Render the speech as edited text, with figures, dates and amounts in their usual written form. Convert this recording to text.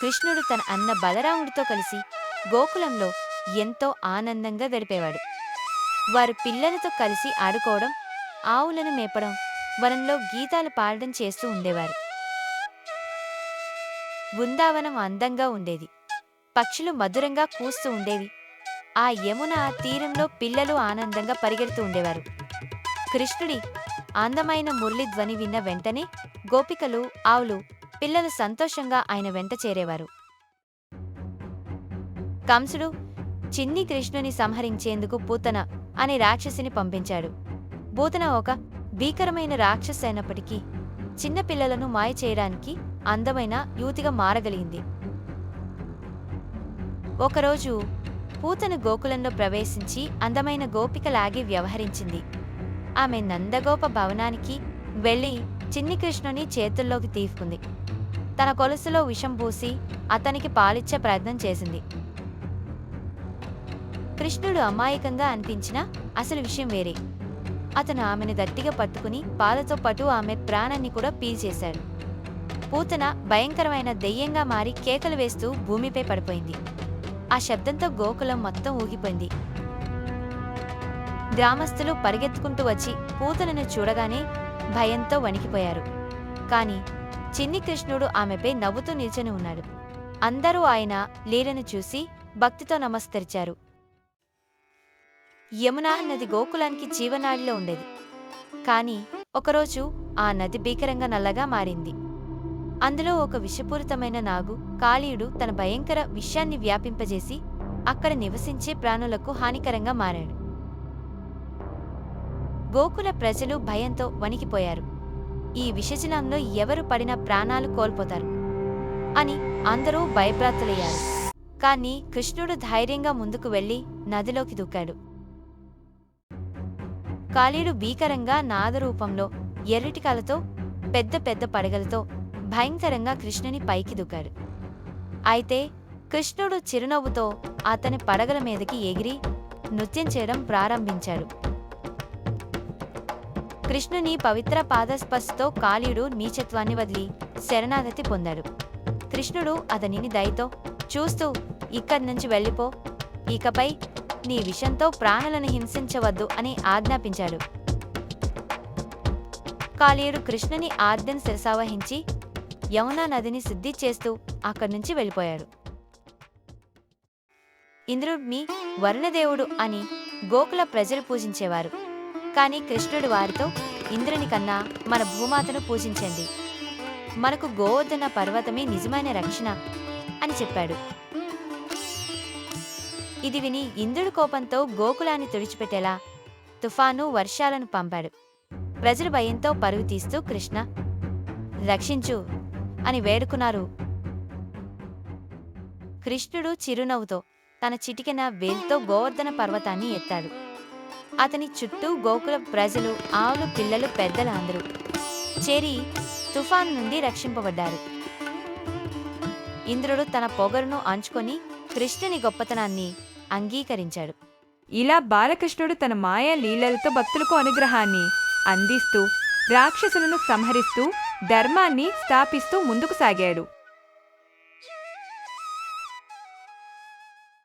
కృష్ణుడు తన అన్న బలరాముడితో కలిసి గోకులంలో ఎంతో ఆనందంగా గడిపేవాడు. వారు పిల్లలతో కలిసి ఆడుకోవడం, ఆవులను మేపడం, వనంలో గీతాలు పాడడం చేస్తూ ఉండేవారు. బృందావనం అందంగా ఉండేది. పక్షులు మధురంగా కూస్తూ ఉండేవి. ఆ యమున తీరంలో పిల్లలు ఆనందంగా పరిగెడుతూ ఉండేవారు. కృష్ణుడి అందమైన మురళి ధ్వని విన్న వెంటనే గోపికలు, ఆవులు, పిల్లలు సంతోషంగా ఆయన వెంట చేరేవారు. కంసుడు చిన్ని కృష్ణుని సంహరించేందుకు పూతన అనే రాక్షసిని పంపించాడు. పూతన ఒక భీకరమైన రాక్షసి అయినప్పటికీ చిన్న పిల్లలను మాయ చేయడానికి అందమైన యువతిగా మారగలిగింది. ఒకరోజు పూతన గోకులంలో ప్రవేశించి అందమైన గోపికలాగే వ్యవహరించింది. ఆమె నందగోప భవనానికి వెళ్లి చిన్ని కృష్ణుని చేతుల్లోకి తీసుకుంది. తన కొలుసులో విషం పూసి అతనికి పాలిచ్చే ప్రయత్నం చేసింది. కృష్ణుడు అమాయకంగా అనిపించినా అసలు విషయం వేరే. అతను ఆమెను గట్టిగా పట్టుకుని పాలతో పాటు ఆమె ప్రాణాన్ని కూడా పీల్చేశాడు. పూతన భయంకరమైన దెయ్యంగా మారి కేకలు వేస్తూ భూమిపై పడిపోయింది. ఆ శబ్దంతో గోకులం మొత్తం ఊగిపోయింది. గ్రామస్తులు పరిగెత్తుకుంటూ వచ్చి పూతనను చూడగానే భయంతో వణికిపోయారు. కాని చిన్ని కృష్ణుడు ఆమెపై నవ్వుతూ నిల్చొని ఉన్నాడు. అందరూ ఆయన లీలను చూసి భక్తితో నమస్కరించారు. యమునా నది గోకులానికి జీవనాడిలో ఉండేది. కాని ఒకరోజు ఆ నది భీకరంగా నల్లగా మారింది. అందులో ఒక విషపూరితమైన నాగు కాళీయుడు తన భయంకర విషాన్ని వ్యాపింపజేసి అక్కడ నివసించే ప్రాణులకు హానికరంగా మారాడు. గోకుల ప్రజలు భయంతో వణికిపోయారు. ఈ విషజలంలో ఎవరు పడినా ప్రాణాలు కోల్పోతారు అని అందరూ భయభ్రాంతులయ్యారు. కాని కృష్ణుడు ధైర్యంగా ముందుకు వెళ్లి నదిలోకి దూకాడు. కాళీయుడు భీకరంగా నాగరూపంలో ఎర్రటికాలతో పెద్ద పెద్ద పడగలతో భయంకరంగా కృష్ణుని పైకి దూకాడు. అయితే కృష్ణుడు చిరునవ్వుతో అతని పడగల మీదకి ఎగిరి నృత్యం చేయడం ప్రారంభించాడు. కృష్ణుని పవిత్ర పాదస్పర్శతో కాళీయుడు నీచత్వాన్ని వదిలి శరణాగతి పొందాడు. కృష్ణుడు అతనిని దయతో చూస్తూ ఇక్కడ్నుంచి వెళ్ళిపో, ఇకపై నీ విషంతో ప్రాణులను హింసించవద్దు అని ఆజ్ఞాపించాడు. కాళీయుడు కృష్ణుని ఆజ్ఞను శిరసావహించి యమునా నదిని శుద్ధి చేస్తూ అక్కడ్నుంచి వెళ్ళిపోయాడు. ఇంద్రుడిని వరుణదేవుడు అని గోకుల ప్రజలు పూజించేవారు. కాని కృష్ణుడు వారితో ఇంద్రుని కన్నా మన భూమాతను పూజించండి, మనకు గోవర్ధన పర్వతమే నిజమైన రక్షణ అని చెప్పాడు. ఇది విని ఇంద్రుడి కోపంతో గోకులాన్ని తుడిచిపెట్టేలా తుఫాను, వర్షాలను పంపాడు. ప్రజలు భయంతో పరుగు తీస్తూ కృష్ణ రక్షించు అని వేడుకున్నారు. కృష్ణుడు చిరునవ్వుతో తన చిటికెన వేలుతో గోవర్ధన పర్వతాన్ని ఎత్తాడు. అతని చుట్టూ గోకుల ప్రజలు, ఆవులు, పిల్లలు, పెద్దలు అందరూ చేరి తుఫాను నుండి రక్షింపబడ్డారు. ఇంద్రుడు తన పొగరును అంచుకొని కృష్ణుని గొప్పతనాన్ని అంగీకరించాడు. ఇలా బాలకృష్ణుడు తన మాయా లీలలతో భక్తులకు అనుగ్రహాన్ని అందిస్తూ రాక్షసులను సంహరిస్తూ ధర్మాన్ని స్థాపిస్తూ ముందుకు సాగాడు.